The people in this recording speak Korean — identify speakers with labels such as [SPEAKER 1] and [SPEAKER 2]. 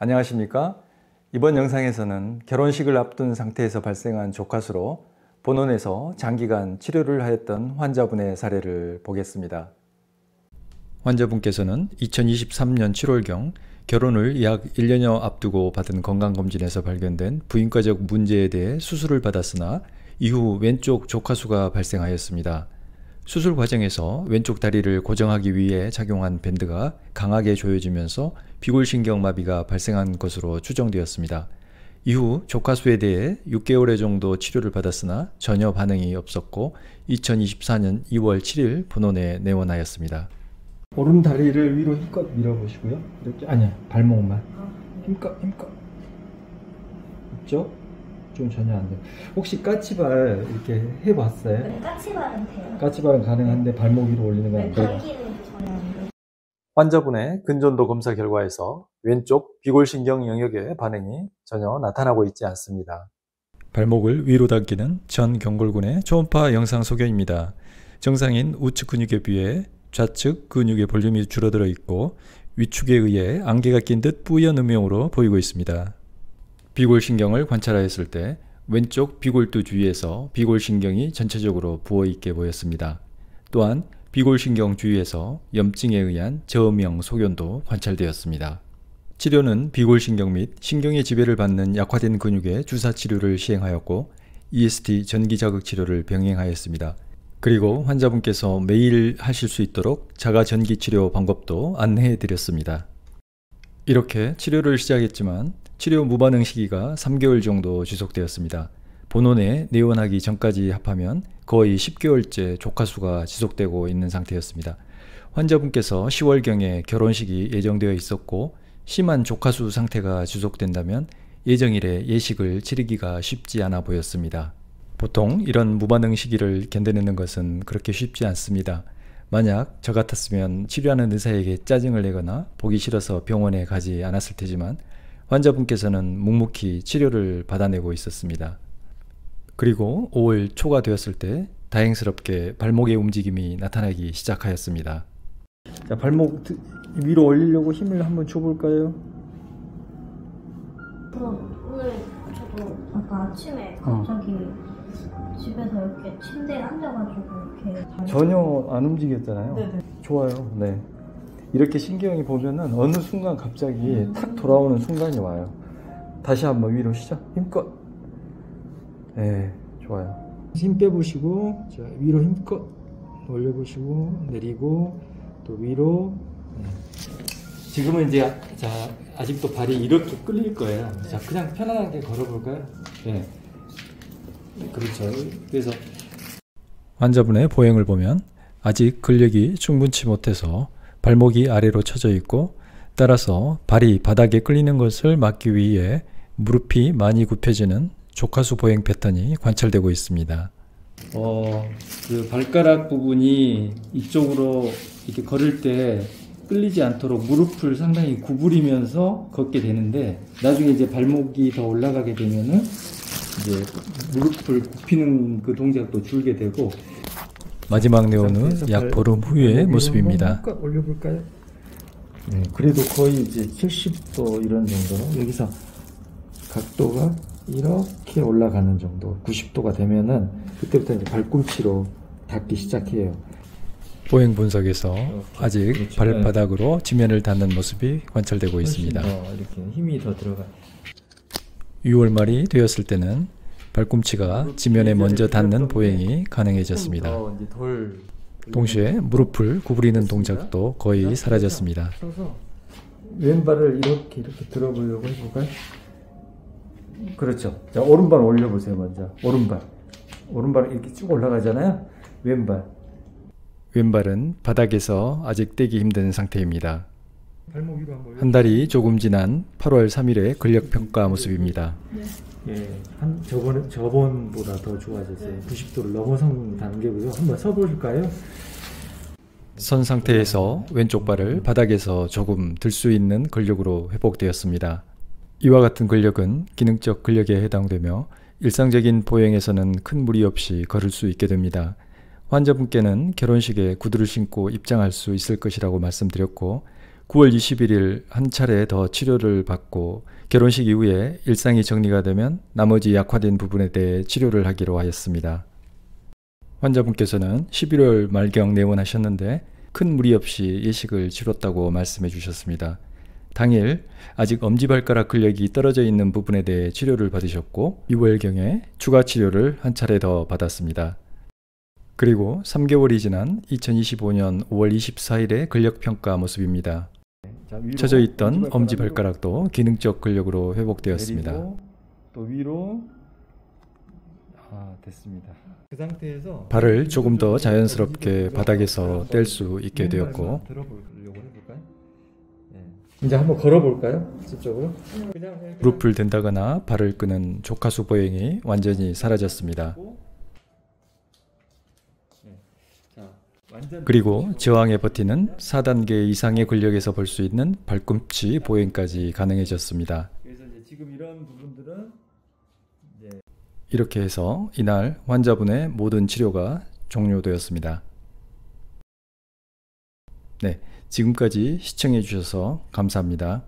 [SPEAKER 1] 안녕하십니까? 이번 영상에서는 결혼식을 앞둔 상태에서 발생한 족화수로 본원에서 장기간 치료를 하였던 환자분의 사례를 보겠습니다. 환자분께서는 2023년 7월경 결혼을 약 1년여 앞두고 받은 건강검진에서 발견된 부인과적 문제에 대해 수술을 받았으나 이후 왼쪽 족화수가 발생하였습니다. 수술 과정에서 왼쪽 다리를 고정하기 위해 착용한 밴드가 강하게 조여지면서 비골신경 마비가 발생한 것으로 추정되었습니다. 이후 족화수에 대해 6개월여 정도 치료를 받았으나 전혀 반응이 없었고 2024년 2월 7일 본원에 내원하였습니다. 오른 다리를 위로 힘껏 밀어보시고요. 이렇게 아니야, 발목만 힘껏 있죠? 좀 전혀 안 돼요. 혹시 까치발 이렇게 해봤어요?
[SPEAKER 2] 네, 까치발은 돼요.
[SPEAKER 1] 까치발은 가능한데 발목 위로 올리는 건 안 돼요?
[SPEAKER 2] 발기는 전혀 안 돼요.
[SPEAKER 1] 환자분의 근전도 검사 결과에서 왼쪽 비골신경 영역의 반응이 전혀 나타나고 있지 않습니다. 발목을 위로 당기는 전경골근의 초음파 영상 소견입니다. 정상인 우측 근육에 비해 좌측 근육의 볼륨이 줄어들어 있고 위축에 의해 안개가 낀 듯 뿌연 음영으로 보이고 있습니다. 비골신경을 관찰하였을 때 왼쪽 비골두 주위에서 비골신경이 전체적으로 부어있게 보였습니다. 또한 비골신경 주위에서 염증에 의한 저음영 소견도 관찰되었습니다. 치료는 비골신경 및 신경의 지배를 받는 약화된 근육의 주사치료를 시행하였고 EST 전기자극 치료를 병행하였습니다. 그리고 환자분께서 매일 하실 수 있도록 자가전기치료 방법도 안내해드렸습니다. 이렇게 치료를 시작했지만 치료 무반응 시기가 3개월 정도 지속되었습니다. 본원에 내원하기 전까지 합하면 거의 10개월째 족화수가 지속되고 있는 상태였습니다. 환자분께서 10월경에 결혼식이 예정되어 있었고 심한 족화수 상태가 지속된다면 예정일에 예식을 치르기가 쉽지 않아 보였습니다. 보통 이런 무반응 시기를 견뎌내는 것은 그렇게 쉽지 않습니다. 만약 저 같았으면 치료하는 의사에게 짜증을 내거나 보기 싫어서 병원에 가지 않았을 테지만 환자분께서는 묵묵히 치료를 받아내고 있었습니다. 그리고 5월 초가 되었을 때 다행스럽게 발목의 움직임이 나타나기 시작하였습니다. 자, 발목 위로 올리려고 힘을 한번 줘볼까요?
[SPEAKER 2] 오늘 저도 아까 아침에 갑자기 집에서 이렇게 침대에 앉아가지고 이렇게
[SPEAKER 1] 전혀 안 움직였잖아요.
[SPEAKER 2] 네네.
[SPEAKER 1] 좋아요. 네. 이렇게 신경이 보면은 어느 순간 갑자기 탁 돌아오는 순간이 와요. 다시 한번 위로 시작. 힘껏. 네, 좋아요. 힘 빼보시고, 자, 위로 힘껏 올려보시고, 내리고, 또 위로. 네. 지금은 이제, 자, 아직도 발이 이렇게 끌릴 거예요. 자, 그냥 편안하게 걸어볼까요? 네. 그렇죠. 그래서 환자분의 보행을 보면 아직 근력이 충분치 못해서 발목이 아래로 처져 있고 따라서 발이 바닥에 끌리는 것을 막기 위해 무릎이 많이 굽혀지는 족화수 보행 패턴이 관찰되고 있습니다. 그 발가락 부분이 이쪽으로 이렇게 걸을 때 끌리지 않도록 무릎을 상당히 구부리면서 걷게 되는데 나중에 이제 발목이 더 올라가게 되면은 이제 무릎을 굽히는 그 동작도 줄게 되고 마지막 내원은 약 보름 후의 모습입니다. 올려볼까요? 네, 그래도 거의 이제 70도 이런 정도로 여기서 각도가 이렇게 올라가는 정도 90도가 되면은 그때부터 이제 발꿈치로 닿기 시작해요. 보행 분석에서 아직 그렇죠. 발바닥으로 지면을 닿는 모습이 관찰되고 있습니다. 이렇게 힘이 더 들어가. 6월 말이 되었을 때는 발꿈치가 지면에 먼저 닿는 보행이 가능해졌습니다. 동시에 무릎을 구부리는 동작도 거의 사라졌습니다. 왼발을 이렇게 들어보려고 해볼까요? 그렇죠. 자, 오른발 올려보세요. 먼저 오른발 이렇게 쭉 올라가잖아요. 왼발은 바닥에서 아직 떼기 힘든 상태입니다. 한 달이 조금 지난 8월 3일의 근력평가 모습입니다. 예, 저번보다 더 좋아졌어요. 90도를 넘어선 단계고요. 한번 서보실까요? 선 상태에서 왼쪽 발을 바닥에서 조금 들 수 있는 근력으로 회복되었습니다. 이와 같은 근력은 기능적 근력에 해당되며 일상적인 보행에서는 큰 무리 없이 걸을 수 있게 됩니다. 환자분께는 결혼식에 구두를 신고 입장할 수 있을 것이라고 말씀드렸고 9월 21일 한 차례 더 치료를 받고 결혼식 이후에 일상이 정리가 되면 나머지 약화된 부분에 대해 치료를 하기로 하였습니다. 환자분께서는 11월 말경 내원하셨는데 큰 무리 없이 예식을 치렀다고 말씀해 주셨습니다. 당일 아직 엄지발가락 근력이 떨어져 있는 부분에 대해 치료를 받으셨고 6월경에 추가 치료를 한 차례 더 받았습니다. 그리고 3개월이 지난 2025년 5월 24일의 근력평가 모습입니다. 처져 있던 엄지발가락도 기능적 근력으로 회복되었습니다.
[SPEAKER 3] 내리고, 또 위로 됐습니다. 그 상태에서
[SPEAKER 1] 발을 조금 더 자연스럽게 바닥에서 뗄 수 있게 되었고
[SPEAKER 3] 들어보려고 해볼까요? 이제 한번 걸어볼까요? 저쪽으로.
[SPEAKER 1] 무릎을 댄다거나 발을 끄는 조카수 보행이 완전히 사라졌습니다. 그리고 저항에 버티는 4단계 이상의 근력에서 볼 수 있는 발꿈치 보행까지 가능해졌습니다.
[SPEAKER 3] 그래서 이제 지금 이런 부분들은
[SPEAKER 1] 이렇게 해서 이날 환자분의 모든 치료가 종료되었습니다. 네, 지금까지 시청해 주셔서 감사합니다.